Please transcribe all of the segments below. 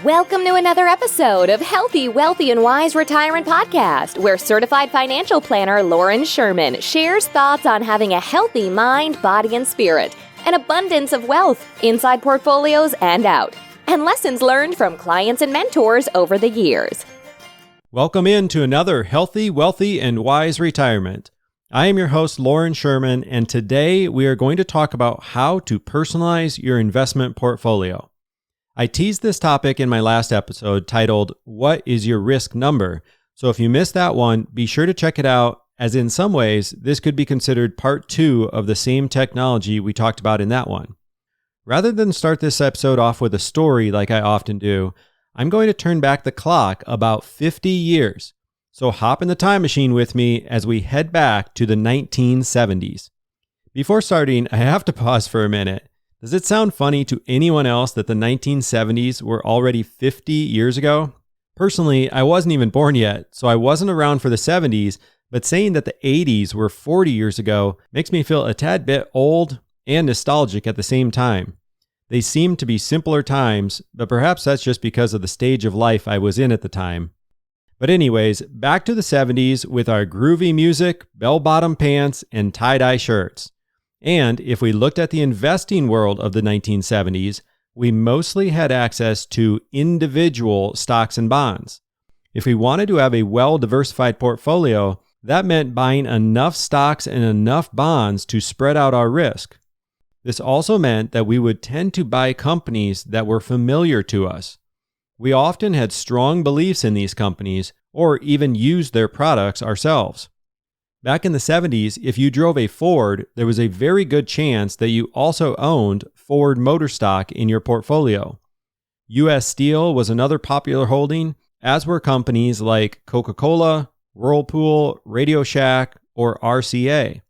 Welcome to another episode of Healthy, Wealthy, and Wise Retirement Podcast, where certified financial planner Lauren Sherman shares thoughts on having a healthy mind, body, and spirit, an abundance of wealth inside portfolios and out, and lessons learned from clients and mentors over the years. Welcome in to another Healthy, Wealthy, and Wise Retirement. I am your host, Lauren Sherman, and today we are going to talk about how to personalize your investment portfolio. I teased this topic in my last episode titled, What is Your Risk Number? So if you missed that one, be sure to check it out, as in some ways, this could be considered part 2 of the same technology we talked about in that one. Rather than start this episode off with a story like I often do, I'm going to turn back the clock about 50 years. So hop in the time machine with me as we head back to the 1970s. Before starting, I have to pause for a minute. Does it sound funny to anyone else that the 1970s were already 50 years ago? Personally, I wasn't even born yet, so I wasn't around for the 70s, but saying that the 80s were 40 years ago makes me feel a tad bit old and nostalgic at the same time. They seem to be simpler times, but perhaps that's just because of the stage of life I was in at the time. But anyways, back to the 70s with our groovy music, bell-bottom pants, and tie-dye shirts. And if we looked at the investing world of the 1970s, we mostly had access to individual stocks and bonds. If we wanted to have a well-diversified portfolio, that meant buying enough stocks and enough bonds to spread out our risk. This also meant that we would tend to buy companies that were familiar to us. We often had strong beliefs in these companies or even used their products ourselves. Back in the 70s, if you drove a Ford, there was a very good chance that you also owned Ford Motor stock in your portfolio. U.S. Steel was another popular holding, as were companies like Coca-Cola, Whirlpool, Radio Shack, or RCA.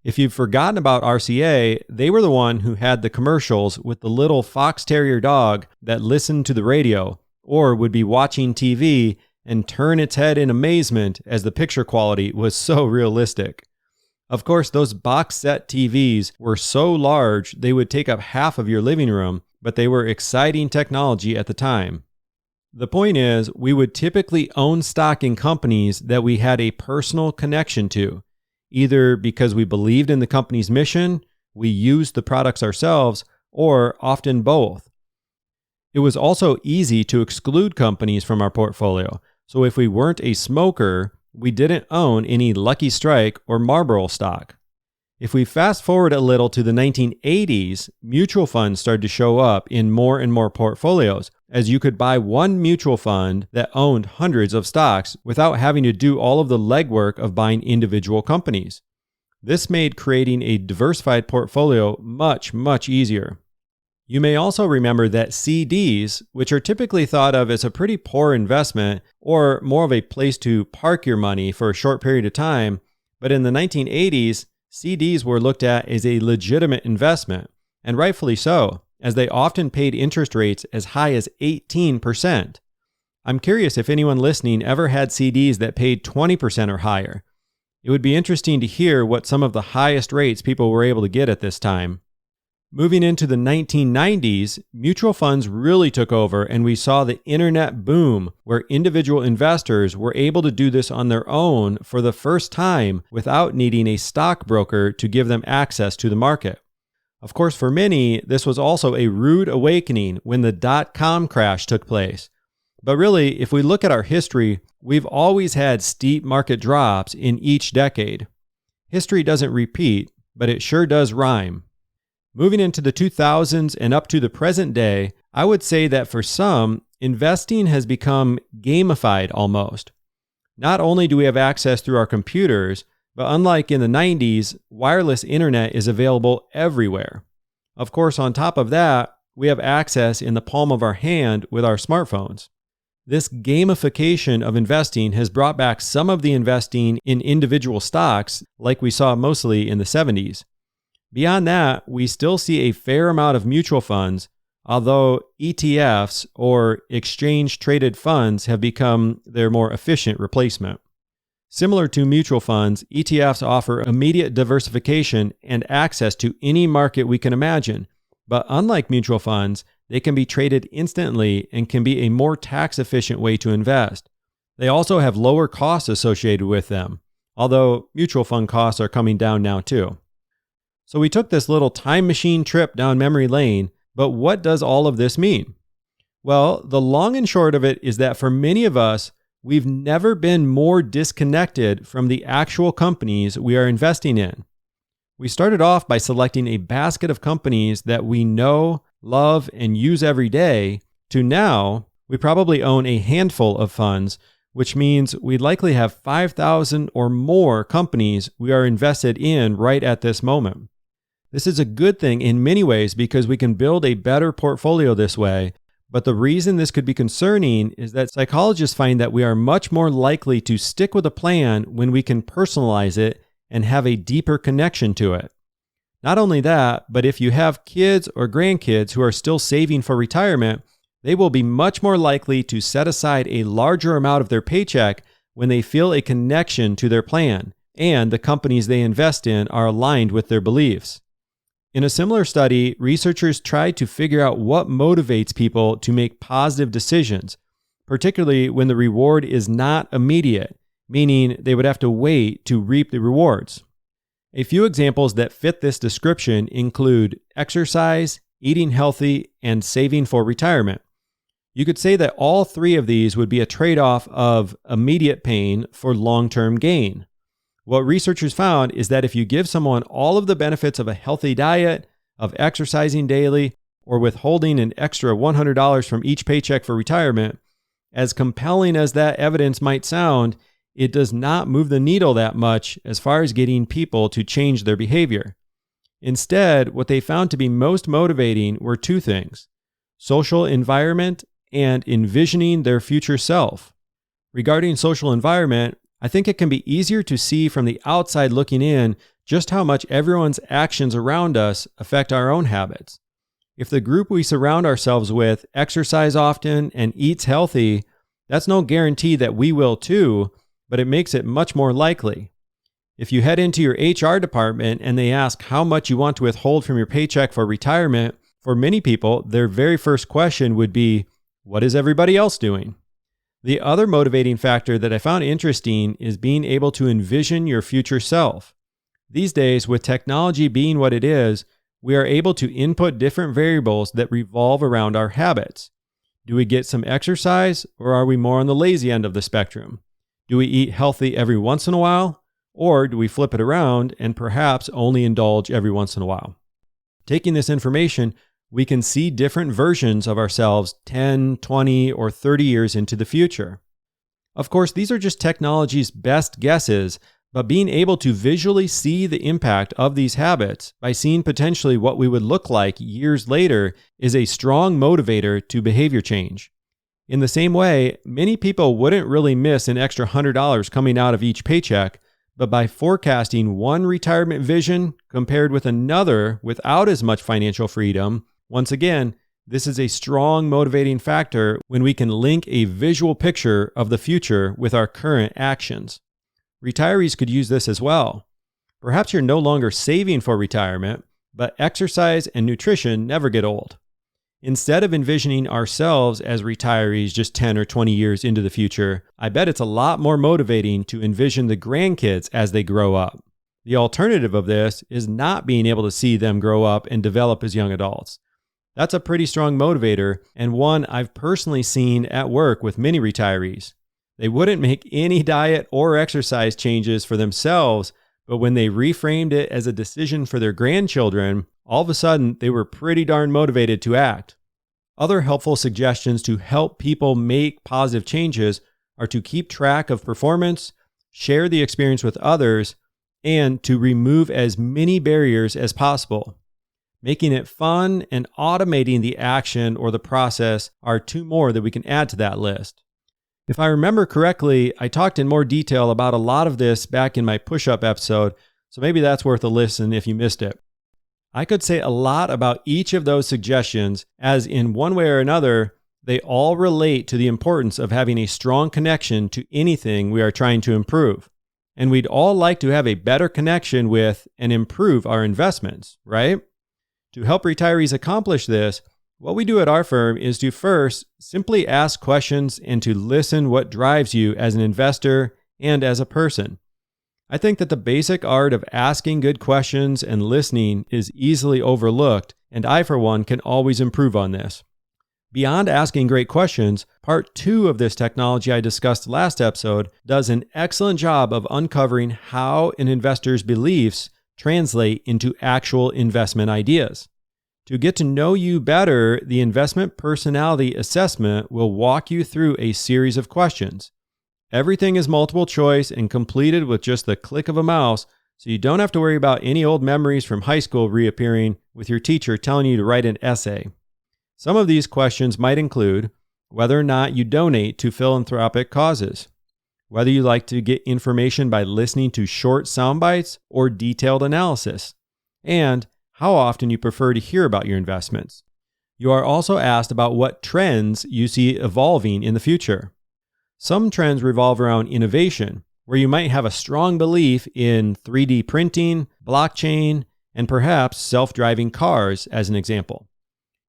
If you've forgotten about RCA, they were the one who had the commercials with the little fox terrier dog that listened to the radio or would be watching TV and turn its head in amazement as the picture quality was so realistic. Of course, those box set TVs were so large they would take up half of your living room, but they were exciting technology at the time. The point is, we would typically own stock in companies that we had a personal connection to, either because we believed in the company's mission, we used the products ourselves, or often both. It was also easy to exclude companies from our portfolio. So if we weren't a smoker, we didn't own any Lucky Strike or Marlboro stock. If we fast forward a little to the 1980s, mutual funds started to show up in more and more portfolios, as you could buy one mutual fund that owned hundreds of stocks without having to do all of the legwork of buying individual companies. This made creating a diversified portfolio much, much easier. You may also remember that CDs, which are typically thought of as a pretty poor investment or more of a place to park your money for a short period of time, but in the 1980s, CDs were looked at as a legitimate investment, and rightfully so, as they often paid interest rates as high as 18%. I'm curious if anyone listening ever had CDs that paid 20% or higher. It would be interesting to hear what some of the highest rates people were able to get at this time. Moving into the 1990s, mutual funds really took over, and we saw the internet boom where individual investors were able to do this on their own for the first time without needing a stockbroker to give them access to the market. Of course, for many, this was also a rude awakening when the dot-com crash took place. But really, if we look at our history, we've always had steep market drops in each decade. History doesn't repeat, but it sure does rhyme. Moving into the 2000s and up to the present day, I would say that for some, investing has become gamified almost. Not only do we have access through our computers, but unlike in the 90s, wireless internet is available everywhere. Of course, on top of that, we have access in the palm of our hand with our smartphones. This gamification of investing has brought back some of the investing in individual stocks like we saw mostly in the 70s. Beyond that, we still see a fair amount of mutual funds, although ETFs or exchange-traded funds have become their more efficient replacement. Similar to mutual funds, ETFs offer immediate diversification and access to any market we can imagine, But unlike mutual funds, they can be traded instantly and can be a more tax-efficient way to invest. They also have lower costs associated with them, although mutual fund costs are coming down now too. So we took this little time machine trip down memory lane, but what does all of this mean? Well, the long and short of it is that for many of us, we've never been more disconnected from the actual companies we are investing in. We started off by selecting a basket of companies that we know, love, and use every day, to now we probably own a handful of funds, which means we likely have 5,000 or more companies we are invested in right at this moment. This is a good thing in many ways because we can build a better portfolio this way, but the reason this could be concerning is that psychologists find that we are much more likely to stick with a plan when we can personalize it and have a deeper connection to it. Not only that, but if you have kids or grandkids who are still saving for retirement, they will be much more likely to set aside a larger amount of their paycheck when they feel a connection to their plan and the companies they invest in are aligned with their beliefs. In a similar study, researchers tried to figure out what motivates people to make positive decisions, particularly when the reward is not immediate, meaning they would have to wait to reap the rewards. A few examples that fit this description include exercise, eating healthy, and saving for retirement. You could say that all three of these would be a trade-off of immediate pain for long-term gain. What researchers found is that if you give someone all of the benefits of a healthy diet, of exercising daily, or withholding an extra $100 from each paycheck for retirement, as compelling as that evidence might sound, it does not move the needle that much as far as getting people to change their behavior. Instead, what they found to be most motivating were two things: social environment and envisioning their future self. Regarding social environment, I think it can be easier to see from the outside looking in just how much everyone's actions around us affect our own habits. If the group we surround ourselves with exercise often and eats healthy, that's no guarantee that we will too, but it makes it much more likely. If you head into your HR department and they ask how much you want to withhold from your paycheck for retirement, for many people, their very first question would be, what is everybody else doing? The other motivating factor that I found interesting is being able to envision your future self. These days, with technology being what it is, we are able to input different variables that revolve around our habits. Do we get some exercise, or are we more on the lazy end of the spectrum? Do we eat healthy every once in a while, or do we flip it around and perhaps only indulge every once in a while? Taking this information, we can see different versions of ourselves 10, 20, or 30 years into the future. Of course, these are just technology's best guesses, but being able to visually see the impact of these habits by seeing potentially what we would look like years later is a strong motivator to behavior change. In the same way, many people wouldn't really miss an extra $100 coming out of each paycheck, but by forecasting one retirement vision compared with another without as much financial freedom, once again, this is a strong motivating factor when we can link a visual picture of the future with our current actions. Retirees could use this as well. Perhaps you're no longer saving for retirement, but exercise and nutrition never get old. Instead of envisioning ourselves as retirees just 10 or 20 years into the future, I bet it's a lot more motivating to envision the grandkids as they grow up. The alternative of this is not being able to see them grow up and develop as young adults. That's a pretty strong motivator, and one I've personally seen at work with many retirees. They wouldn't make any diet or exercise changes for themselves, but when they reframed it as a decision for their grandchildren, all of a sudden they were pretty darn motivated to act. Other helpful suggestions to help people make positive changes are to keep track of performance, share the experience with others, and to remove as many barriers as possible. Making it fun and automating the action or the process are two more that we can add to that list. If I remember correctly, I talked in more detail about a lot of this back in my push-up episode, so maybe that's worth a listen if you missed it. I could say a lot about each of those suggestions, as in one way or another, they all relate to the importance of having a strong connection to anything we are trying to improve. And we'd all like to have a better connection with and improve our investments, right? To help retirees accomplish this, what we do at our firm is to first simply ask questions and to listen what drives you as an investor and as a person. I think that the basic art of asking good questions and listening is easily overlooked, and I, for one, can always improve on this. Beyond asking great questions, part 2 of this technology I discussed last episode does an excellent job of uncovering how an investor's beliefs translate into actual investment ideas. To get to know you better, the investment personality assessment will walk you through a series of questions. Everything is multiple choice and completed with just the click of a mouse, so you don't have to worry about any old memories from high school reappearing with your teacher telling you to write an essay. Some of these questions might include whether or not you donate to philanthropic causes, whether you like to get information by listening to short sound bites or detailed analysis, and how often you prefer to hear about your investments. You are also asked about what trends you see evolving in the future. Some trends revolve around innovation, where you might have a strong belief in 3D printing, blockchain, and perhaps self-driving cars as an example.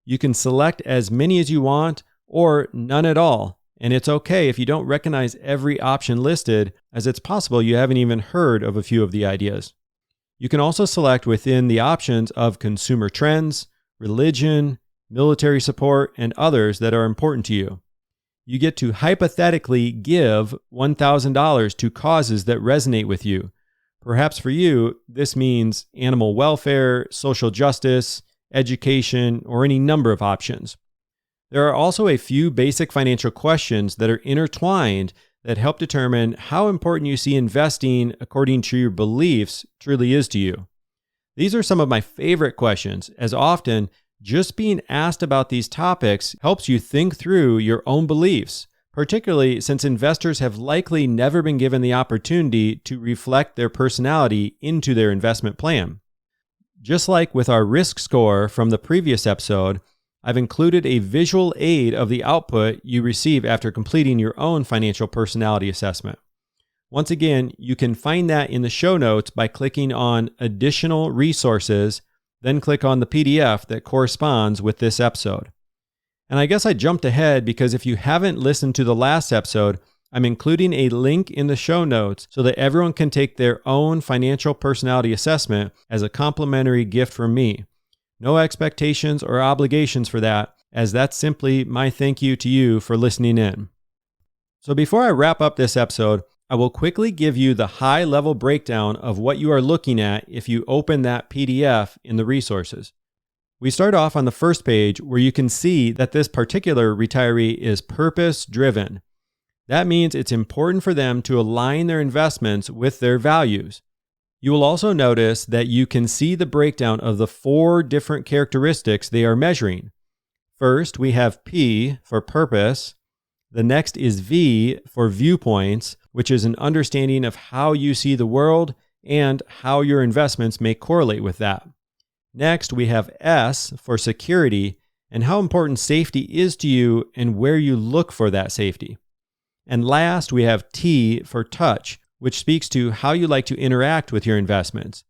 You can select as many as you want or none at all, and it's okay if you don't recognize every option listed, as it's possible you haven't even heard of a few of the ideas. You can also select within the options of consumer trends, religion, military support, and others that are important to you. You get to hypothetically give $1,000 to causes that resonate with you. Perhaps for you, this means animal welfare, social justice, education, or any number of options. There are also a few basic financial questions that are intertwined that help determine how important you see investing according to your beliefs truly is to you. These are some of my favorite questions, as often just being asked about these topics helps you think through your own beliefs, particularly since investors have likely never been given the opportunity to reflect their personality into their investment plan. Just like with our risk score from the previous episode, I've included a visual aid of the output you receive after completing your own financial personality assessment. Once again, you can find that in the show notes by clicking on Additional Resources, then click on the PDF that corresponds with this episode. And I guess I jumped ahead because if you haven't listened to the last episode, I'm including a link in the show notes so that everyone can take their own financial personality assessment as a complimentary gift from me. No expectations or obligations for that, as that's simply my thank you to you for listening in. So before I wrap up this episode, I will quickly give you the high-level breakdown of what you are looking at if you open that PDF in the resources. We start off on the first page where you can see that this particular retiree is purpose-driven. That means it's important for them to align their investments with their values. You will also notice that you can see the breakdown of the 4 different characteristics they are measuring. First, we have P for purpose. The next is V for viewpoints, which is an understanding of how you see the world and how your investments may correlate with that. Next, we have S for security and how important safety is to you and where you look for that safety. And last, we have T for touch, which speaks to how you like to interact with your investments.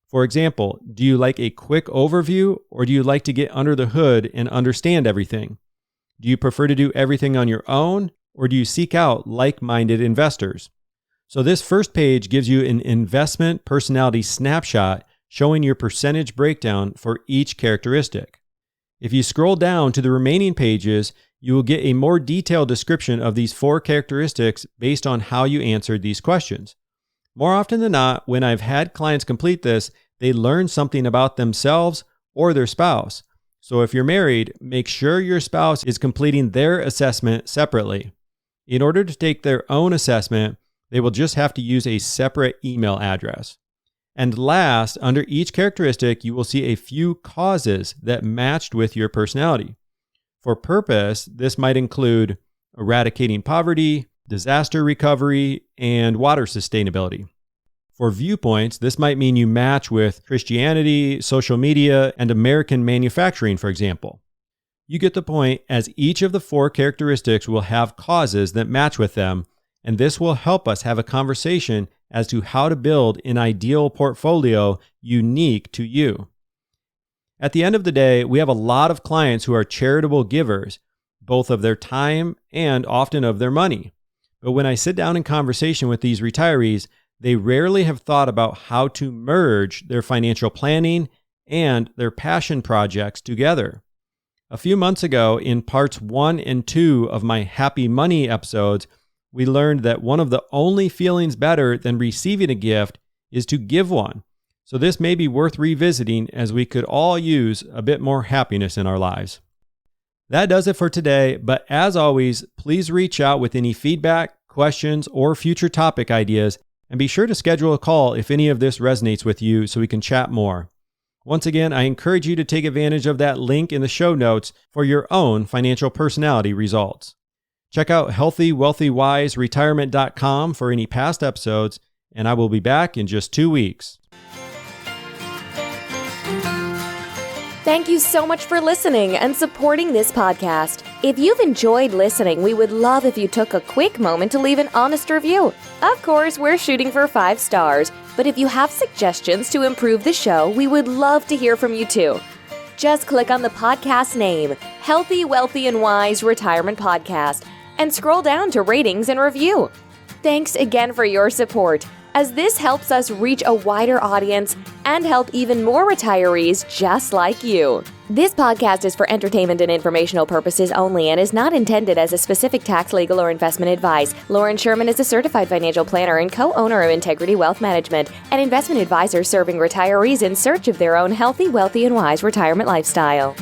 For example, do you like a quick overview or do you like to get under the hood and understand everything? Do you prefer to do everything on your own or do you seek out like-minded investors? So this first page gives you an investment personality snapshot showing your percentage breakdown for each characteristic. If you scroll down to the remaining pages, you will get a more detailed description of these 4 characteristics based on how you answered these questions. More often than not, when I've had clients complete this, they learn something about themselves or their spouse. So if you're married, make sure your spouse is completing their assessment separately. In order to take their own assessment, they will just have to use a separate email address. And last, under each characteristic, you will see a few causes that matched with your personality. For purpose, this might include eradicating poverty, disaster recovery, and water sustainability. For viewpoints, this might mean you match with Christianity, social media, and American manufacturing, for example. You get the point, as each of the 4 characteristics will have causes that match with them, and this will help us have a conversation as to how to build an ideal portfolio unique to you. At the end of the day, we have a lot of clients who are charitable givers, both of their time and often of their money. But when I sit down in conversation with these retirees, they rarely have thought about how to merge their financial planning and their passion projects together. A few months ago, in parts 1 and 2 of my Happy Money episodes, we learned that one of the only feelings better than receiving a gift is to give one. So this may be worth revisiting, as we could all use a bit more happiness in our lives. That does it for today, but as always, please reach out with any feedback, questions, or future topic ideas, and be sure to schedule a call if any of this resonates with you so we can chat more. Once again, I encourage you to take advantage of that link in the show notes for your own financial personality results. Check out healthywealthywiseretirement.com for any past episodes, and I will be back in just 2 weeks. Thank you so much for listening and supporting this podcast. If you've enjoyed listening, we would love if you took a quick moment to leave an honest review. Of course, we're shooting for 5 stars, but if you have suggestions to improve the show, we would love to hear from you too. Just click on the podcast name, Healthy, Wealthy, and Wise Retirement Podcast, and scroll down to ratings and review. Thanks again for your support, as this helps us reach a wider audience and help even more retirees just like you. This podcast is for entertainment and informational purposes only and is not intended as a specific tax, legal, or investment advice. Lauren Sherman is a certified financial planner and co-owner of Integrity Wealth Management, an investment advisor serving retirees in search of their own healthy, wealthy, and wise retirement lifestyle.